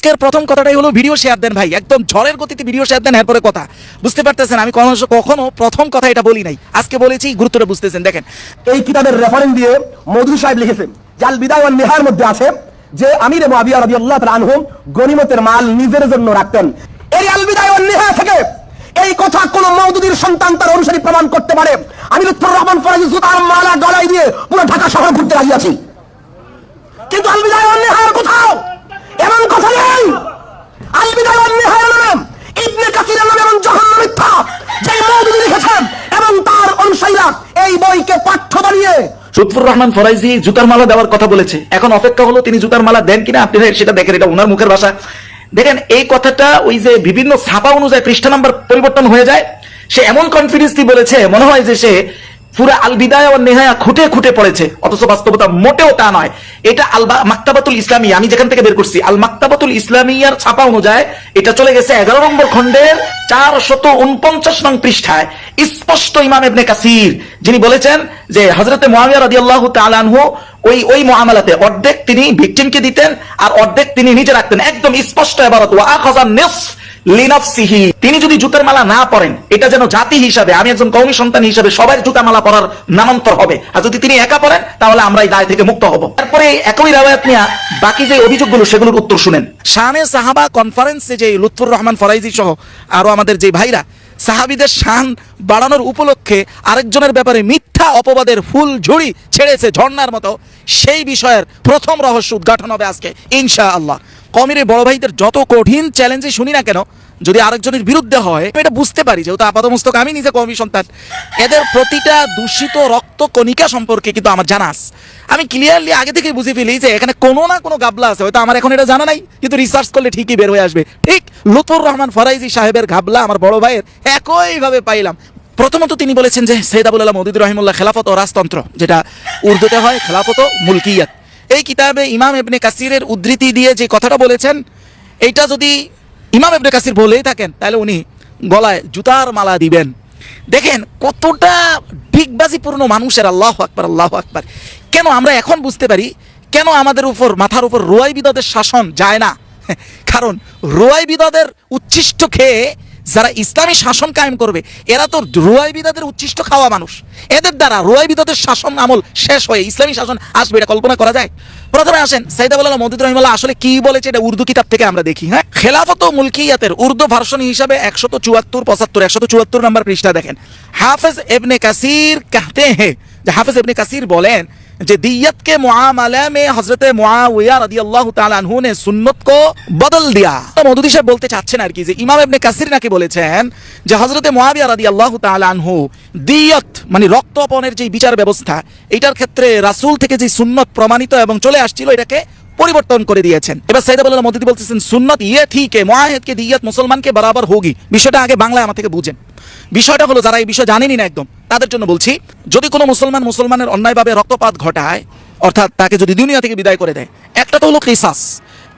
আজকের প্রথম কথাটাই হলো ভিডিও শেয়ার দেন ভাই, একদম ঝড়ের গতিতে ভিডিও শেয়ার দেন, এরপরে কথা বুঝতে পারতেছেন। আমি কখনো প্রথম কথা এটা বলি নাই, আজকে বলেছি, গুরুত্বটা বুঝতেছেন। দেখেন এই কিতাবের রেফারেন্স দিয়ে মৌদুদী সাহেব লিখেছেন যে আল বিদায়া ওয়ান নিহায়ার মধ্যে আছে যে আমির মুআবিয়া রাদিয়াল্লাহু তাআলা আনহু গনিমতের মাল নিজের জন্য রাখতেন। এই আল বিদায়া ওয়ান নিহায়া থেকে এই কথা কোন মওদুদীর সন্তান তার অনুসারী প্রমাণ করতে পারে? আমি লুৎফুর রহমান ফরাজি জুতার মালা গলায় দিয়ে পুরো ঢাকা শহর ঘুরতে রাজি আছি, কিন্তু আল বিদায়া ওয়ান নিহায়ার কোথাও এমন কথা নেই। আল বিদায়া ওয়ান নিহায়া নাম ইবনে কাসিরের নামে এমন জঘন্য মিথ্যা যে মওদুদী লিখেছেন এবং তার অনুসারীরা এই বইকে পাঠ্য বানিয়ে লুৎফুর রহমান ফরাইজি জুতার মালা দেওয়ার কথা বলেছে। এখন অপেক্ষা হলো তিনি জুতার মালা দেন কিনা, আপনারা সেটা দেখেন, এটা ওনার মুখের ভাষা। দেখেন এই কথাটা ওই যে বিভিন্ন ছাপা অনুযায়ী পৃষ্ঠা নাম্বার পরিবর্তন হয়ে যায়, সে এমন কনফিডেন্সলি বলেছে মনে হয় যে সে পুরা আল বিদায়া ওয়ান নিহায়া খুঁটে খুঁটে পড়েছে, অথচ বাস্তবতা মোটেও তা নয়। এটা আল মাকতাবাতুল ইসলামিয়া, আমি যেখান থেকে বের করছি আল মাকতাবাতুল ইসলামিয়ার ছাপা অনুযায়ী এটা চলে গেছে 11 নম্বর খণ্ডের 449 নং পৃষ্ঠায়। স্পষ্ট ইমাম ইবনে কাসির যিনি বলেছেন যে হযরতে মুআবিয়া রাদিয়াল্লাহু তাআলা আনহু ওই মুআমালাতে অর্ধেক তিনি ভিকটিমকে দিতেন আর অর্ধেক তিনি নিজে রাখতেন, একদম স্পষ্ট ইবারত। ওয়া আখাযা নিসফ লিনাফসিহি, তিনি যদি জুতার মালা না পরেন এটা যেন জাতি হিসাবে, আমি একজন কওমি সন্তান হিসাবে সবাই জুতা মালা পরার নামান্তর হবে, আর যদি তিনি একা পরেন তাহলে আমরা এই দায় থেকে মুক্ত হব। তারপরে একই রাওয়ায়াত নিয়ে বাকি যে অভিযোগগুলো সেগুলোর উত্তর শুনেন। শানে সাহাবা কনফারেন্সে যে লুৎফুর রহমান ফরাইজি সহ আরো আমাদের যে ভাইরা সাহাবীদের শান বাড়ানোর উপলক্ষে আরেকজনের ব্যাপারে মিথ্যা অপবাদের ফুল ঝুড়ি ছেড়েছে ঝর্ণার মতো, সেই বিষয়ের প্রথম রহস্য উদ্ঘাটন হবে আজকে ইনশাআল্লাহ। কওমের বড় ভাইদের যত কঠিন চ্যালেঞ্জই শুনি না কেন, যদি আরেকজনের বিরুদ্ধে হয় এটা বুঝতে পারি, যেহেতু আপাতমস্তক আমি নিজে কওমি সন্তান, এদের প্রতিটা দূষিত রক্ত কণিকা সম্পর্কে কিন্তু আমার জানা আছে। আমি ক্লিয়ারলি আগে থেকে বুঝে ফেলি যে এখানে কোনো না কোনো গাবলা আছে, হয়তো আমার এখন এটা জানা নাই, কিন্তু রিসার্চ করলে ঠিকই বের হয়ে আসবে। ঠিক লুৎফুর রহমান ফরাইজি সাহেবের গাবলা আমার বড় ভাইয়ের একইভাবে পাইলাম। প্রথমত তিনি বলেছেন যে সৈয়দ আবুল আলা মওদুদী রাহিমাহুল্লাহ খেলাফত ও রাজতন্ত্র, যেটা উর্দুতে হয় খেলাফত ও মুলকিয়াত, এই কিতাবে ইমাম ইবনে কাসিরের উদ্ধৃতি দিয়ে যে কথাটা বলেছেন, এইটা যদি ইমাম ইবনে কাসির বলেই থাকেন তাহলে উনি গলায় জুতার মালা দিবেন। দেখেন কতটা ডিগবাজিপূর্ণ মানুষের, আল্লাহু আকবার আল্লাহু আকবার। কেন আমরা এখন বুঝতে পারি কেন আমাদের উপর মাথার উপর রুয়াই বিদদের শাসন যায় না, কারণ রুয়াই বিদদের উচ্ছিষ্ট খেয়ে যারা ইসলামী শাসন কায়েম করবে এরা তো রুয়াই বিদদের উচ্ছিষ্ট খাওয়া মানুষ, এদের দ্বারা রুয়াই বিদদের শাসন আমল শেষ হয়ে ইসলামী শাসন আসবে, এটা কল্পনা করা যায়? প্রথমে আসেন সৈয়দ আবুল আলা মওদুদী রাহিমাহুল্লাহ আসলে কি বলেছে, এটা উর্দু কিতাব থেকে আমরা দেখি। হ্যাঁ, খেলাফত ও মুলকিয়াতের উর্দু ভার্সন হিসাবে 174 নম্বর পৃষ্ঠা দেখেন। হাফেজ ইবনে কাসির कहते हैं, যে হাফেজ ইবনে কাসির বলেন যে दियत के मुआमला में हजरत मुआविया रदियल्लाहु ताला अन्हु ने सुन्नत को बदल दिया। মওদুদী সাহেব বলতে চাচ্ছেন আর কি যে ইমাম ইবনে কাসির নাকি বলেছেন যে হযরত মুআবিয়া রাদিয়াল্লাহু তাআলা আনহু দিয়ত মানে রক্তপণের যে বিচার ব্যবস্থা, এটার ক্ষেত্রে রাসূল থেকে যে সুন্নত প্রমাণিত এবং চলে আসছিল এটাকে পরিবর্তন করে দিয়েছেন। এবার সৈয়দ আবুল আলা মওদুদী বলতেছেন সুন্নত ইয়ে ঠিক है মুআহিদ के दियत मुसलमान के बराबर होगी। বিষয়টা আগে বাংলায় আমার থেকে বুঝেন। বিষয়টা হলো যারা এই বিষয় জানেনই না একদম তাদের জন্য বলছি, যদি কোনো মুসলমানের অন্যায়ভাবে রক্তপাত ঘটায়, অর্থাৎ তাকে যদি দুনিয়া থেকে বিদায় করে দেয়, একটা তো হলো কিসাস,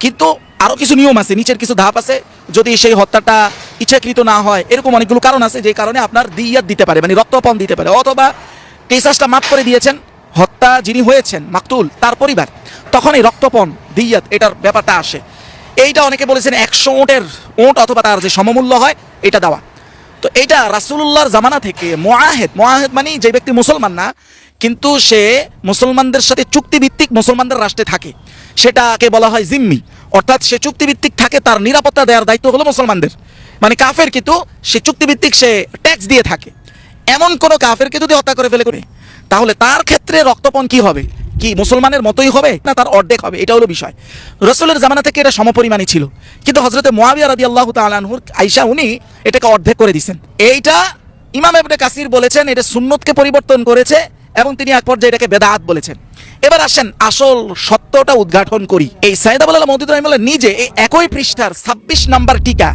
কিন্তু আরো কিছু নিয়ম আছে, নিচের কিছু ধাপ আছে। যদি সেই হত্যাটা ইচ্ছাকৃত না হয়, এরকম অনেকগুলো কারণ আছে যে কারণে আপনার দিয়াত দিতে পারে, মানে রক্তপণ দিতে পারে, অথবা কিসাসটা মাফ করে দিয়েছেন হত্যা যিনি হয়েছেন মাকতুল তার পরিবার, তখন এই রক্তপণ দিয়াত এটার ব্যাপারটা আসে। এইটা অনেকে বলেছেন 100 উট অথবা তার যে সমমূল্য হয় এটা দেওয়া। তো এইটা রাসূলুল্লাহর জামানা থেকে মুআহিদ মানে যে ব্যক্তি মুসলমান না কিন্তু সে মুসলমানদের সাথে চুক্তিভিত্তিক মুসলমানদের রাষ্ট্রে থাকে, সেটাকে বলা হয় জিম্মি, অর্থাৎ সে চুক্তিভিত্তিক থাকে, তার নিরাপত্তা দেওয়ার দায়িত্ব হলো মুসলমানদের, মানে কাফের কিন্তু সে চুক্তিভিত্তিক, সে ট্যাক্স দিয়ে থাকে। এমন কোন কাফেরকে যদি হত্যা করে ফেলে তাহলে তার ক্ষেত্রে রক্তপণ কি হবে, কি মুসলমানের মতোই হবে না তার অর্ধেক হবে, এটা হলো বিষয়। রাসূলের জামানা থেকে এটা সমপরিমাণই ছিল, কিন্তু হযরতে মুআবিয়া রাদিয়াল্লাহু তাআলা আনহুর আয়েশা উনি এটাকে অর্ধেক করে দিয়েছেন। এইটা ইমাম ইবনে কাসির বলেছেন এটা সুন্নতকে পরিবর্তন করেছে এবং তিনি এক পর্যায়ে এটাকে বেদাত বলেছেন। এবার আসেন আসল সত্যটা উদ্ঘাটন করি। এই সৈয়দ আবুল আলা মওদুদী রাহিমাহুল্লাহ নিজে এই একই পৃষ্ঠার 26 নম্বর টিকা,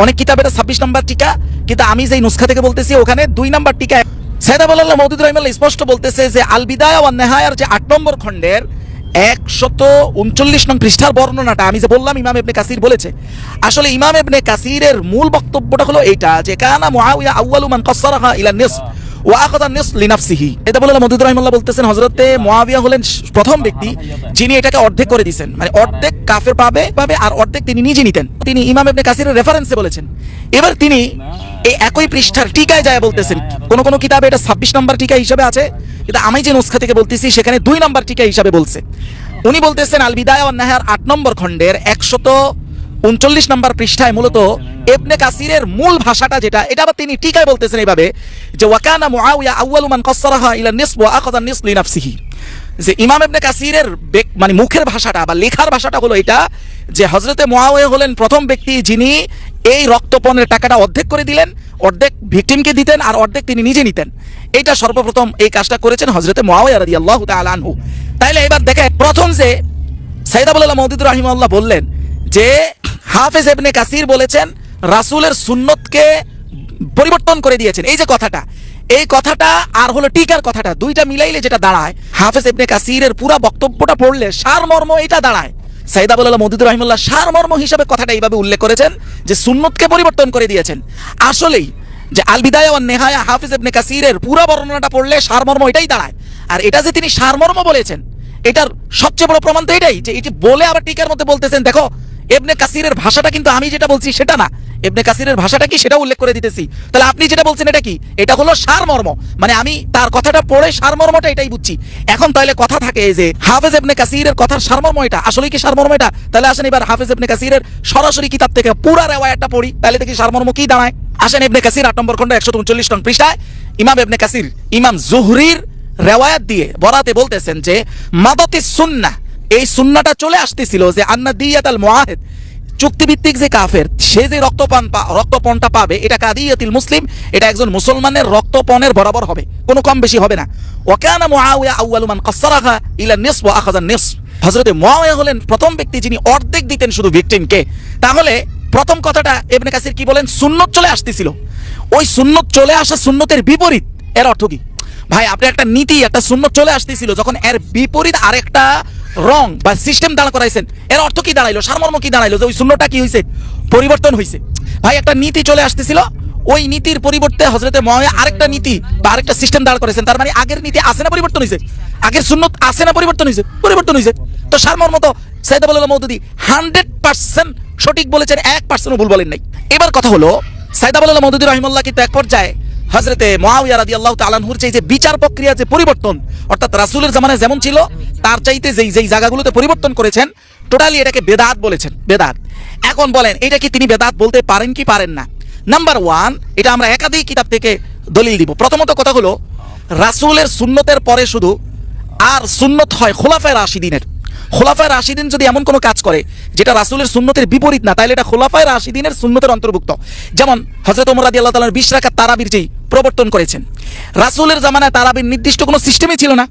অনেক কিতাবে এটা 26 নম্বর টিকা, কিন্তু আমি যেই নুসখা থেকে বলতেছি ওখানে 2 নম্বর টিকা। সৈয়দ আবুল আলা মওদুদী রাহিমাহুল্লাহ স্পষ্ট বলতেছে যে আল বিদায়া ওয়ান নিহায়ার যে 8 নম্বর খণ্ডের 139 নং পৃষ্ঠার বর্ণনাটা আমি যে বললাম ইমাম ইবনে কাসির বলেছে, আসলে ইমাম ইবনে কাসিরের মূল বক্তব্যটা হলো এইটা যে কানা মুআবিয়া আউয়ালু মান কাসসারাহা ইলা নিসফ ওয়া আখাযা নিস লিনাফসিহি। এটা বলে মওদুদ রাহিমাহুল্লাহ বলতেছেন হযরতে মুআবিয়া হলেন প্রথম ব্যক্তি যিনি এটাকে অর্ধেক করে দিয়েছেন, মানে অর্ধেক কাফের পাবে আর অর্ধেক তিনি নিজে নিতেন। তিনি ইমাম ইবনে কাসিরের রেফারেন্সে বলেছেন। এবার তিনি এই একই পৃষ্ঠার টিকায় যায় বলতেছেন, কোন কোন কিতাবে এটা 26 নম্বর টিকা হিসেবে আছে, কিন্তু আমি যে নুসখা থেকে বলতেছি সেখানে 2 নম্বর টিকা হিসেবে বলছে। উনি বলতেছেন আল বিদায়া ওয়ান নিহায়ার 8 নম্বর খণ্ডের 139 নম্বর পৃষ্ঠায় মূলত ইবনে কাসিরের মূল ভাষাটা যেটা, এটা আবার তিনি টিকায় বলতেছেন এইভাবে যে ওয়াকানা মুআবিয়া আউয়ালু মান কাসসারাহা ইলা নিসব ওয়া আখাযা নিস লিনাফসিহি। যে ইমাম ইবনে কাসিরের মানে মুখের ভাষাটা বা লেখার ভাষাটা হলো এটা যে হযরতে মুআবিয়া হলেন প্রথম ব্যক্তি যিনি এই রক্তপণের টাকাটা অর্ধেক করে দিলেন, অর্ধেক ভিকটিমকে দিতেন আর অর্ধেক তিনি নিজে নিতেন। এটা সর্বপ্রথম এই কাজটা করেছেন হযরতে মুআবিয়া রাদিয়াল্লাহু তাআলা আনহু। তাইলে এবার দেখেন প্রথম যে সাইয়্যিদ আবুল মওদুদ রাহিমাহুল্লাহ বললেন যে হাফেজ ইবনে কাসির বলেছেন রাসূলের সুন্নতকে পরিবর্তন করে দিয়েছেন। এই যে কথাটা, এই কথাটা আর হলো টিকার কথাটা, দুইটা মিলাইলে যেটা দাঁড়ায়, হাফেজ ইবনে কাসিরের পুরো বক্তব্যটা পড়লে সারমর্ম এটা দাঁড়ায়। সাইয়্যিদ আবুল মওদুদ রাহিমাহুল্লাহ সারমর্ম হিসেবে কথাটা এইভাবে উল্লেখ করেছেন যে সুন্নতকে পরিবর্তন করে দিয়েছেন। আসলেই যে আল বিদায়া ওয়ান নিহায়া হাফেজ ইবনে কাসিরের পুরো বর্ণনাটা পড়লে সারমর্ম এটাই দাঁড়ায়। আর এটা যে তিনি সারমর্ম বলেছেন এটার সবচেয়ে বড় প্রমাণ তো এটাই যে এটি বলে আবার টিকার মধ্যে বলতেছেন দেখো ইবনে কাসিরের ভাষাটা কিন্তু আমি যেটা বলছি সেটা না, ইবনে কাসিরের ভাষাটা কি সেটা উল্লেখ করে দিতেছি। তাহলে আপনি যেটা বলছেন এটা কি? এটা হলো সারমর্ম, মানে আমি তার কথাটা পড়ে সারমর্মটা এটাই বুঝছি। এখন তাহলে কথা থাকে যে হাফেজ ইবনে কাসিরের কথার সারমর্ম এটা, আসলে কি সারমর্ম এটা? তাহলে আসেন এবার হাফেজ ইবনে কাসিরের সরাসরি কিতাব থেকে পুরা রিওয়ায়াতটা পড়ি, তাহলে দেখি সারমর্ম কি দাঁড়ায়। আসেন ইবনে কাসির 8 নম্বর খণ্ড 139 নং পৃষ্ঠায় ইমাম ইবনে কাসির ইমাম জুহরির রিওয়ায়াত দিয়ে বরাতে বলতেছেন যে মাদাতিস সুন্নাহ, এই সুন্নাহটা চলে আসতেছিল যে আন্না দিয়াতাল মুআহিদ, চুক্তিভিত্তিক যে কাফের সে যে রক্তপণটা পাবে এটা কাদিয়াতিল মুসলিম, এটা একজন মুসলমানের রক্তপণের বরাবর হবে, কোনো কম বেশি হবে না। ওয়াকানা মুআবিয়া আউয়ালু মান কাসসারাহা ইলা নিসফ ওয়া আখাযা নিসফ, হযরতে মুআবিয়া হলেন প্রথম ব্যক্তি যিনি অর্ধেক দিতেন শুধু ভিকটিমকে। তাহলে প্রথম কথাটা ইবনে কাসির কি বলেন? সুন্নত চলে আসতেছিল। ওই সুন্নত চলে আসা সুন্নতের বিপরীত, এর অর্থ কি ভাই? আপনি একটা নীতি, একটা সুন্নত চলে আসতেছিল, যখন এর বিপরীত আরেকটা রং বা সিস্টেম দাঁড়া করাইছেন, এর অর্থ কি দাঁড়াইলো? সারমর্ম কি দাঁড়াইলো? যে ওই সুন্নতটা কি হয়েছে? পরিবর্তন হয়েছে। ভাই একটা নীতি চলে আসতেছিল, ওই নীতির পরিবর্তে হযরতে মুআবিয়া আরেকটা নীতি বা আরেকটা সিস্টেম দাঁড় করেছেন। তার মানে আগের নীতি আছে না পরিবর্তন হয়েছে? আগের সুন্নত আছে না পরিবর্তন হয়েছে? পরিবর্তন হয়েছে। তো সারমর্ম তো সাইয়্যিদ আবুল মওদুদি 100% সঠিক বলেছেন, 1% ভুল বলেন নাই। এবার কথা হলো সাইয়্যিদ আবুল মওদুদি রাহিমাহুল্লাহ কিন্তু এক পর্যায়ে হযরতে মুআবিয়া রাদিয়াল্লাহু তাআলা আনহুর যে বিচার প্রক্রিয়া যে পরিবর্তন, অর্থাৎ রাসূলের জামানায় যেমন ছিল তার চাইতে যেই জায়গাগুলোতে পরিবর্তন করেছেন টোটালি এটাকে বেদাত বলেছেন, বেদাত। এখন বলেন এটা কি তিনি বেদাত বলতে পারেন কি পারেন না? নাম্বার 1, এটা আমরা একাধিক কিতাব থেকে দলিল দিব। প্রথমত কথা হলো রাসূলের সুন্নতের পরে শুধু আর সুন্নত হয় খোলাফায়ে রাশিদিনের। খোলাফায়ে রাশিদিন যদি এমন কোনো কাজ করে যেটা রাসূলের সুন্নতের বিপরীত না, তাহলে এটা খোলাফায়ে রাশিদিনের সুন্নতের অন্তর্ভুক্ত। যেমন হযরত ওমর রাদিয়াল্লাহু তাআলা 20 রাকাত তারাবির যেই প্রবর্তন করেছেন, রাসূলের জামানায় তারাবির নির্দিষ্ট কোনো সিস্টেমই ছিল না,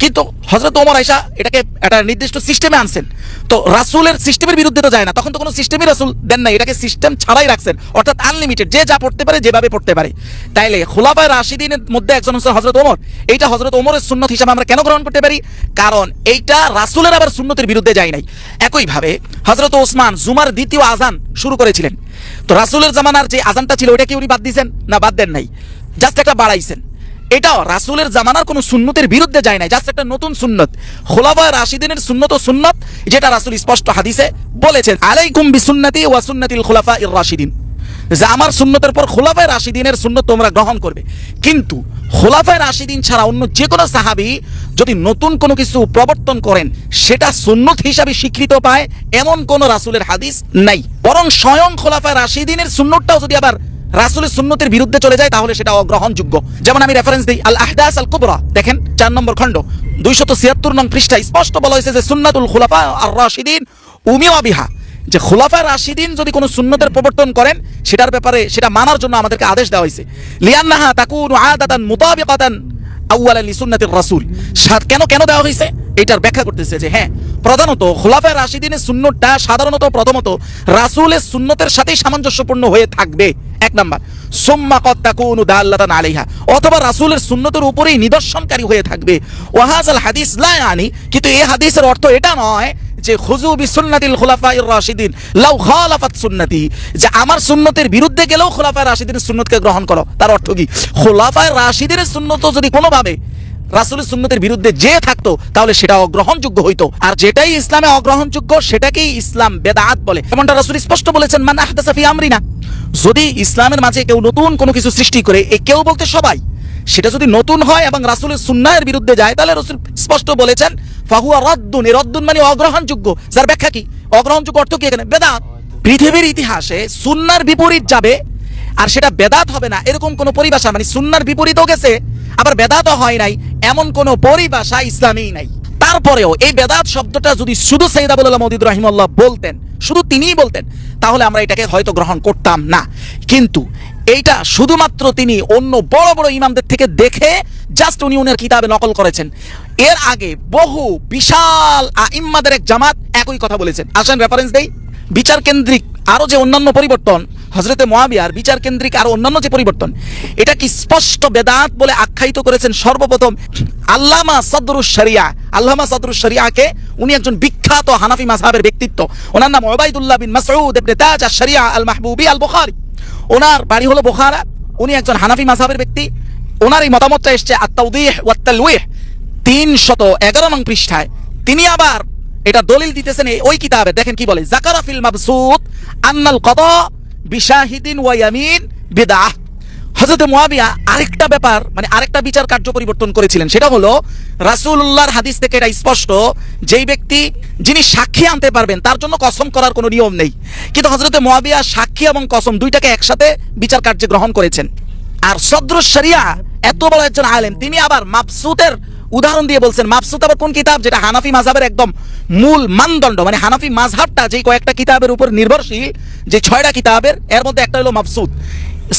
কিন্তু হযরত ওমর আয়েশা এটাকে একটা নির্দিষ্ট সিস্টেমে আনছেন। তো রাসূলের সিস্টেমের বিরুদ্ধে তো যায় না, তখন তো কোনো সিস্টেমই রাসূল দেন না, এটাকে সিস্টেম ছাড়াই রাখছেন, অর্থাৎ আনলিমিটেড, যে যা পড়তে পারে যেভাবে পড়তে পারে। তাইলে খোলাফায়ে রাশিদিনের মধ্যে একজন হচ্ছে হযরত ওমর। এইটা হযরত ওমরের সুন্নত হিসেবে আমরা কেন গ্রহণ করতে পারি? কারণ এইটা রাসূলের আবার সুন্নতের বিরুদ্ধে যায় নাই। একইভাবে হযরত ওসমান জুমার দ্বিতীয় আজান শুরু করেছিলেন, তো রাসূলের জামানার যে আজানটা ছিল ওটা কি উনি বাদ দিয়েছেন? না, বাদ দেন নাই, জাস্ট একটা বাড়াইছেন। এটাও রাসূলের জামানার কোনো সুন্নতের বিরুদ্ধে যায় নাই, জাস্ট একটা নতুন সুন্নত। খোলাফায়ে রাশিদিনের সুন্নত ও সুন্নত যেটা রাসূল স্পষ্ট হাদিসে বলেছেন, আলাইকুম বিসুন্নতি ওয়া সুন্নাতিল খুলাফাইর রাশিদিন, যে আমার সুন্নতের পর খোলাফায়ে রাশিদিনের সুন্নত তোমরা গ্রহণ করবে। কিন্তু খোলাফায়ে রাশিদিন ছাড়া অন্য যে কোনো সাহাবী যদি নতুন কোনো কিছু প্রবর্তন করেন সেটা সুন্নত হিসাবে স্বীকৃত পায় এমন কোন রাসূলের হাদিস নাই। বরং স্বয়ং খোলাফায়ে রাশিদিনের সুন্নতটাও যদি আবার রাসূলের সুন্নতের বিরুদ্ধে চলে যায় তাহলে সেটা অগ্রহণযোগ্য। যেমন আমি রেফারেন্স দিই আল আহদাস আল কুবরা, দেখেন 4 নম্বর খণ্ড 276 নং পৃষ্ঠায় স্পষ্ট বলা হয়েছে যে সুন্নাতুল খুলাফা আর রাশিদিন উমিয়া বিহা, যে খোলাফায়ে রাশিদিন যদি কোনো সুন্নতের প্রবর্তন করেন সেটার ব্যাপারে সেটা মানার জন্য আমাদেরকে আদেশ দেওয়া হয়েছে। লিআন্নাহা তাকুনু আদাতান মুতাবিকাতান আউয়ালান লিসুন্নাতির রাসূল। কেন দেওয়া হয়েছে এটার ব্যাখ্যা করতেছে যে হ্যাঁ, প্রধানত খোলাফায়ে রাশিদিনের সুন্নতটা সাধারণত প্রথমত রাসূলের সুন্নতের সাথেই সামঞ্জস্যপূর্ণ হয়ে থাকবে, 1 নাম্বার। সুম্মা ক্বাদ তাকুনু দাল্লাতান আলাইহা, অথবা রাসূলের সুন্নতের উপরেই নিদর্শনকারী হয়ে থাকবে। ওয়া হাযাল হাদিস লা ইয়ানি, কিন্তু এই হাদিসের অর্থ এটা নয় যে খুযু বিসুন্নাতিল খুলাফায়ে রাশিদিন লাউ খালাফাত সুন্নতি, যে আমার সুন্নতের বিরুদ্ধে গেলেও খুলাফায়ে রাশিদিনের সুন্নতকে গ্রহণ করো। তার অর্থ কি? খুলাফায়ে রাশিদিনের সুন্নত যদি কোনোভাবে রাসূলের সুন্নতের বিরুদ্ধে যে থাকতো তাহলে সেটা অগ্রহণযোগ্য হইতো, আর যেটাই ইসলামে অগ্রহণযোগ্য সেটাকেই ইসলাম বেদাত বলে। এমনটা রাসূল স্পষ্ট বলেছেন, মান আহদাসা ফি আমরিনা, যদি ইসলামের মাঝে কেউ নতুন কোনো কিছু সৃষ্টি করে, এই কেউ বলতে সবাই, সেটা যদি নতুন হয় এবং রাসূলের সুন্নাহের বিরুদ্ধে যায় তাহলে রাসূল স্পষ্ট বলেছেন ফাহুয়া রাদ্দুন। এই রাদ্দুন মানে অগ্রহণযোগ্য, যার ব্যাখ্যা কি? অগ্রহণযোগ্য অর্থ কি এখানে? বেদাত। পৃথিবীর ইতিহাসে সুন্নার বিপরীত যাবে আর সেটা বেদাত হবে না এরকম কোন পরিভাষা, মানে সুন্নার বিপরীতও গেছে আবার বেদাতও হয় নাই, এমন কোন পরিভাষা ইসলামেই নাই। তারপরেও এই বেদাত শব্দটা যদি শুধু সৈয়দ আবুল আলা মওদুদী রাহিমাহুল্লাহ বলতেন, শুধু তিনিই বলতেন, তাহলে আমরা এটাকে হয়তো গ্রহণ করতাম না। কিন্তু এইটা শুধুমাত্র তিনি অন্য বড় বড় ইমামদের থেকে দেখে জাস্ট উনি উনার কিতাবে নকল করেছেন। এর আগে বহু বিশাল আইম্মাদের এক জামাত একই কথা বলেছেন। আসেন রেফারেন্স দেই। বিচার কেন্দ্রিক আরো যে অন্যান্য পরিবর্তন, হযরতে মুআবিয়ার বিচার কেন্দ্রিক আরো অন্যান্য যে পরিবর্তন, এটা কি স্পষ্ট বেদাত বলে আখ্যায়িত করেছেন সর্বপ্রথম আল্লামা সদরুশ শরিয়া। আল্লামা সদরুশ শরিয়াকে, উনি একজন বিখ্যাত হানাফি মাযহাবের ব্যক্তিত্ব। ওনার নাম উবাইদুল্লাহ বিন মাসউদ ইবনে তাজ আশ-শরিয়া আল মাহবুবি আল বুখারী। ওনার বাড়ি হলো বুখারা। উনি একজন হানাফি মাযহাবের ব্যক্তি। ওনার এই মতামতটা এসেছে আত-তাওদীহ ওয়াত তালওয়ীহ 311 নং পৃষ্ঠায়। তিনি আবার এটা দলিল দিতেছেন ওই কিতাবে। দেখেন কি বলে, যাকারা ফিল মাবসুত আন্নাল কদা বিশাহিদিন ওয়া ইয়ামিন বিদআহ। হযরত মুআবিয়া আরেকটা ব্যাপার, মানে আরেকটা বিচার কার্য পরিবর্তন করেছিলেন, সেটা হলো রাসূলুল্লাহর হাদিস থেকে এটা স্পষ্ট, যেই ব্যক্তি যিনি সাক্ষী আনতে পারবেন তার জন্য কসম করার কোনো নিয়ম নেই। কিন্তু হযরত মুআবিয়া সাক্ষী এবং কসম দুইটাকে একসাথে বিচার কার্যে গ্রহণ করেছেন। আর সদরুশ শরিয়া এত বড় একজন আলেম, তিনি আবার মাবসুতের উদাহরণ দিয়ে বলছেন। মাবসুত আবার কোন কিতাব? যেটা হানাফি মাযহাবের একদম মূল মানদণ্ড, মানে হানাফি মাযহাবটা যে কয়েকটা কিতাবের উপর নির্ভরশীল, যে 6টা কিতাবের, এর মধ্যে একটা হলো মাবসুত।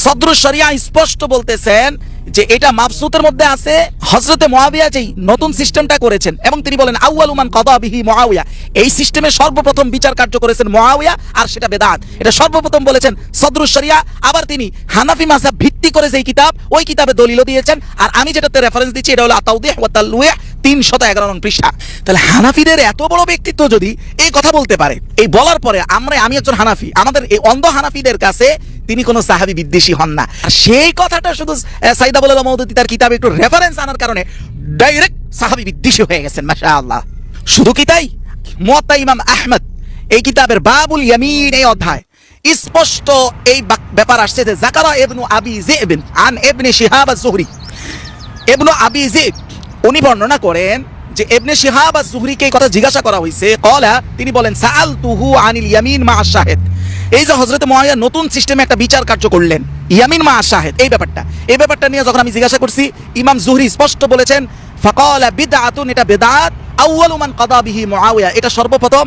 সদরুশ শরিয়া স্পষ্ট বলতেছেন যে এটা মাবসুতের মধ্যে আছে। হযরতে মুআবিয়া যেই নতুন সিস্টেমটা করেছেন, এবং তিনি বলেন আউয়ালু মান কাদা বিহি মুআবিয়া, এই সিস্টেমে সর্বপ্রথম বিচার কার্য করেছেন মুআবিয়া, আর সেটা বেদাত। এটা সর্বপ্রথম বলেছেন সদরুশ শরিয়া। আবার তিনি হানাফি মাযহাব ভিত্তি করে যেই কিতাব, ওই কিতাবে দলিলও দিয়েছেন। আর আমি যেটাতে রেফারেন্স দিচ্ছি এটা হলো আত-তাওদীহ ওয়া তালওয়ীহ 311 নং পৃষ্ঠা। তাহলে হানাফিদের এত বড় ব্যক্তিত্ব যদি এই কথা বলতে পারে, এই বলার পরে আমি একজন হানাফি, আমাদের এই অন্ধ হানাফিদের কাছে তিনি কোনো সাহাবী বিদ্বেষী হন না। আর সেই কথাটা শুধু সাইয়্যিদ আবুল আলা মওদুদী তার কিতাবে একটু রেফারেন্স আনার কারণে ডাইরেক্ট সাহাবী বিদ্বেষী হয়ে গেছেন। মাশাআল্লাহ। শুধু কি তাই, মুওয়াত্তা ইমাম আহমদ এই কিতাবের বাবুল ইয়ামিন এই অধ্যায় স্পষ্ট এই ব্যাপার আসছে যে যাকারা ইবনু আবি যিব আন ইবনে শিহাব আজ-যুহরি। ইবনু আবি যিব উনি বর্ণনা করেন যে ইবনে শিহাব আজ-যুহরিকে এই কথা জিজ্ঞাসা করা হয়েছে। ক্বালা, তিনি বলেন সাআলতুহু আনিল ইয়ামিন মা আশ-শাহিদ। এই যে হযরত মুআবিয়া নতুন সিস্টেমে একটা বিচার কার্য করলেন, ইয়ামিন মা আশ-শাহিদ, এই ব্যাপারটা নিয়ে যখন আমি জিজ্ঞাসা করছি, ইমাম যুহরি স্পষ্ট বলেছেন ফাকালা বিদআতুন, এটা বেদাত। আউয়ালু মান কাদা বিহি মুআবিয়া, এটা সর্বপ্রথম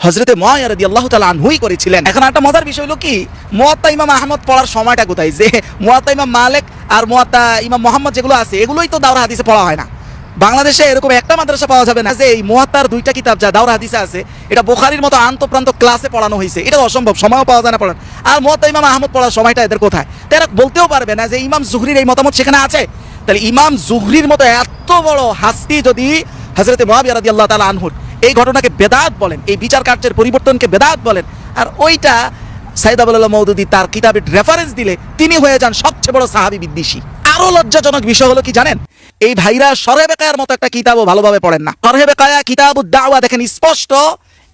হযরতে মুআবিয়া রাদিয়াল্লাহু তাআলা আনহুই করেছিলেন। এখন একটা মজার বিষয় হলো কি, মুওয়াত্তা ইমাম আহমদ পড়ার সময়টা কোথায়? যে মুওয়াত্তা ইমাম মালিক আর মুওয়াত্তা ইমাম মুহাম্মদ যেগুলো আছে, এগুলোই তো দাওরা হাদিসে পড়া হয় না। বাংলাদেশে এরকম একটা মাদ্রাসা পাওয়া যাবে না যে এই মুওয়াত্তার 2টা কিতাব যা দাওরা হাদিসে আছে এটা বুখারীর মতো আন্তঃপ্রান্ত ক্লাসে পড়ানো হয়েছে। এটা অসম্ভব, সময়ও পাওয়া যায় না পড়ান। আর মুওয়াত্তা ইমাম আহমদ পড়ার সময়টা এদের কোথায়? তারা বলতেও পারবে না যে ইমাম যুহরির এই মতামত সেখানে আছে। তাহলে ইমাম যুহরির মতো এত বড় হাস্তি যদি হযরতে মুআবিয়া রাদিয়াল্লাহু তাআলা আনহুর এই ঘটনাকে বেদাত বলেন, এই বিচার কার্যের পরিবর্তনকে বেদাত বলেন, আর ওইটা সাইয়্যিদ আবুল আলা মওদুদী তার কিতাবের রেফারেন্স দিলে তিনি হয়ে যান সবচেয়ে বড় সাহাবী বিদ্বেষী। আরো লজ্জাজনক বিষয় হলো কি জানেন, এই ভাইরা শরহে বেকায়ার মতো একটা কিতাবও ভালোভাবে পড়েন না। শরহে বেকায়া কিতাবুদ দাওয়া দেখেন স্পষ্ট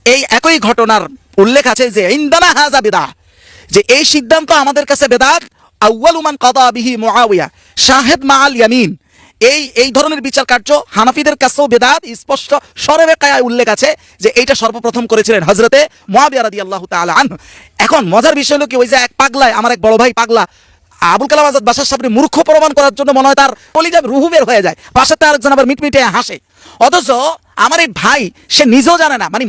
এই একই ঘটনার উল্লেখ আছে যে ইনদানা হাযা বিদআহ, যে এই সিদ্ধান্ত আমাদের কাছে বেদাত। আউয়ালু মান কাদা বিহি মুআবিয়া শাহিদ মাআল ইয়ামিন, এই ধরনের বিচার কার্য হানাফিদের কাছেও বেদাত। স্পষ্ট শরহে বেকায়ায় উল্লেখ আছে যে এইটা সর্বপ্রথম করেছিলেন হযরতে মুআবিয়া রাদিয়াল্লাহু তাআলা আনহু। এখন মজার বিষয় হলো কি, ওই যে এক পাগলায়, আমার এক বড় ভাই পাগলা, আবুল কালাম আজাদ বাসার সামনে মূর্খ প্রমাণ করার জন্য মনে হয় তার কলিজা রুহু বের হয়ে যায়, পাশাতে আরেকজন আবার মিটমিটে হাসে। অথচ আমার এই ভাই সে নিজেও জানে না, মানে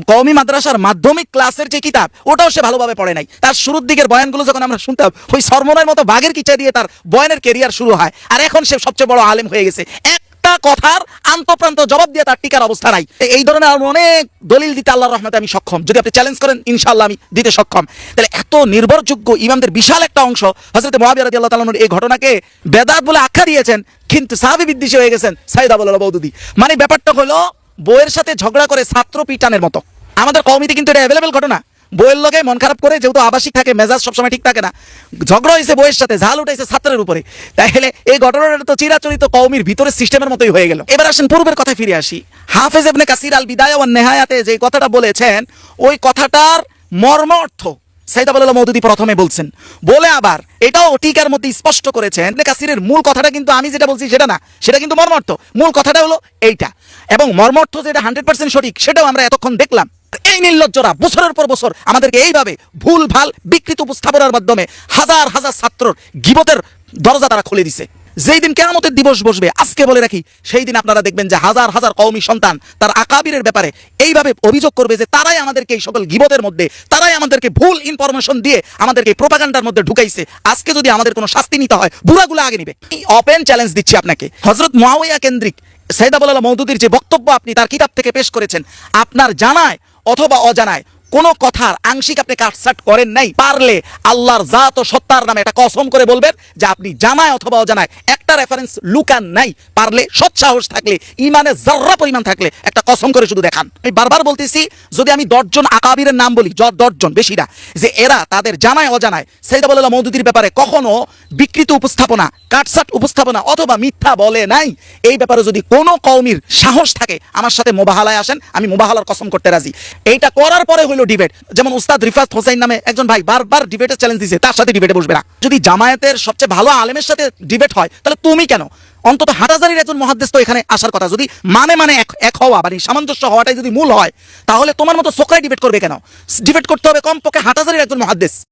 কওমি মাদ্রাসার মাধ্যমিক ক্লাসের যে কিতাব ওটাও সে ভালোভাবে পড়ে নাই। তার শুরুর দিকের বয়ানগুলো যখন আমরা শুনতাম, ওই সরমনের মতো বাঘের কিচা দিয়ে তার বয়ানের কেরিয়ার শুরু হয়, আর এখন সে সবচেয়ে বড় আলেম হয়ে গেছে। একটা কথার আন্তঃপ্রান্ত জবাব দিয়ে তার টিকার অবস্থা নাই। এই ধরনের অনেক দলিল দিতে আল্লাহর রহমতে আমি সক্ষম, যদি আপনি চ্যালেঞ্জ করেন ইনশাআল্লাহ আমি দিতে সক্ষম। তাহলে এত নির্ভরযোগ্য ইমামদের বিশাল একটা অংশ হযরত মুআবিয়া রাদিয়াল্লাহু তাআলা আনহুর এই ঘটনাকে বেদাত বলে আখ্যা দিয়েছেন, কিন্তু সাহাবী বিদ্বেষী হয়ে গেছেন সাইয়্যিদ আবুল আলা মওদুদী। মানে ব্যাপারটা হলো বইয়ের সাথে ঝগড়া করে ছাত্র পিটানের মতো। আমাদের কওমিতে কিন্তু এটা অ্যাভেলেবেল ঘটনা। বইয়ের লগে মন খারাপ করে, যেহেতু আবাসিক থাকে, মেজাজ সবসময় ঠিক থাকে না, ঝগড়া হয়েছে বইয়ের সাথে, ঝাল উঠাইছে ছাত্রের উপরে, তাহলে এই ঘটনাটা তো চিরাচরিত কওমির ভিতরের সিস্টেমের মতোই হয়ে গেল। এবার আসেন পূর্বের কথায় ফিরে আসি। হাফেজ ইবনে কাসির আল বিদায়া ওয়ান নেহায়াতে যে কথাটা বলেছেন, ওই কথাটার মর্ম অর্থ সাইদ আবুল মওদুদী প্রথমে বলছেন, বলে আবার এটাও টিকার মধ্যে স্পষ্ট করেছেন। ইবনে কাসিরের মূল কথাটা কিন্তু আমি যেটা বলছি সেটা না, সেটা কিন্তু মর্মার্থ। মূল কথাটা হলো এইটা, এবং মর্মার্থ যেটা 100% সঠিক সেটাও আমরা এতক্ষণ দেখলাম। এই নির্লজ্জরা বছরের পর বছর আমাদেরকে এইভাবে ভুল ভাল বিকৃত উপস্থাপনার মাধ্যমে হাজার হাজার ছাত্রর গীবতের দরজা তারা খুলে দিছে। যেই দিন কিয়ামতের দিবস বসবে, আজকে বলে রাখি, সেই দিন আপনারা দেখবেন যে হাজার হাজার কওমি সন্তান তার আকাবিরের ব্যাপারে এইভাবে অভিযোগ করবে যে তারাই আমাদেরকে এই সকল গীবতের মধ্যে, তারাই আমাদেরকে ভুল ইনফরমেশন দিয়ে আমাদেরকে প্রোপাগান্ডার মধ্যে ঢুকাইছে। আজকে যদি আমাদের কোনো শাস্তি নিতে হয়, বুড়াগুলো আগে নিবে। ওপেন চ্যালেঞ্জ দিচ্ছি আপনাকে, হযরত মুআওয়াইয়া কেন্দ্রিক সাইদ আবুল মওদুদীর যে বক্তব্য আপনি তার কিতাব থেকে পেশ করেছেন, আপনার জানায় অথবা অজানায় কোন কথার আংশিক আপনি কাটছাট করেন নাই, পারলে আল্লাহর জাত ও সত্তার নামে এটা কসম করে বলবেন যে আপনি জানায় অথবা অজানায় একটা রেফারেন্স লুকান নাই। পারলে সৎ সাহস থাকলে, ইমানে যাররা পরিমাণ থাকলে একটা কসম করে শুধু দেখান। আমি বারবার বলতেছি, যদি আমি 10 জন আকাবিরের নাম বলি, 10 জন, বেশি না, যে এরা তাদের জানায় অজানায় সাইদ আবুল মওদুদীর ব্যাপারে কখনো বিকৃত উপস্থাপনা, কাটছাট উপস্থাপনা অথবা মিথ্যা বলে নাই, এই ব্যাপারে যদি কোনো কওমির সাহস থাকে আমার সাথে মোবাহালায় আসেন, আমি মোবাহালার কসম করতে রাজি। এইটা করার পরে হইলো ডিবেট। যেমন উস্তাদ রিফাত হোসেন নামে একজন ভাই বারবার ডিবেটের চ্যালেঞ্জ দিয়েছে, তার সাথে ডিবেটে বসবে না। যদি জামায়াতের সবচেয়ে ভালো আলেমের সাথে ডিবেট হয়, তাহলে তুমি কেন? অন্তত হাটহাজারীর একজন মুহাদ্দিস তো এখানে আসার কথা। যদি মানে এক হওয়া, মানে সামঞ্জস্য হওয়াটাই যদি মূল হয়, তাহলে তোমার মতো সোকরাই ডিবেট করবে কেন? ডিবেট করতে হবে কমপক্ষে হাটহাজারীর একজন মুহাদ্দিস।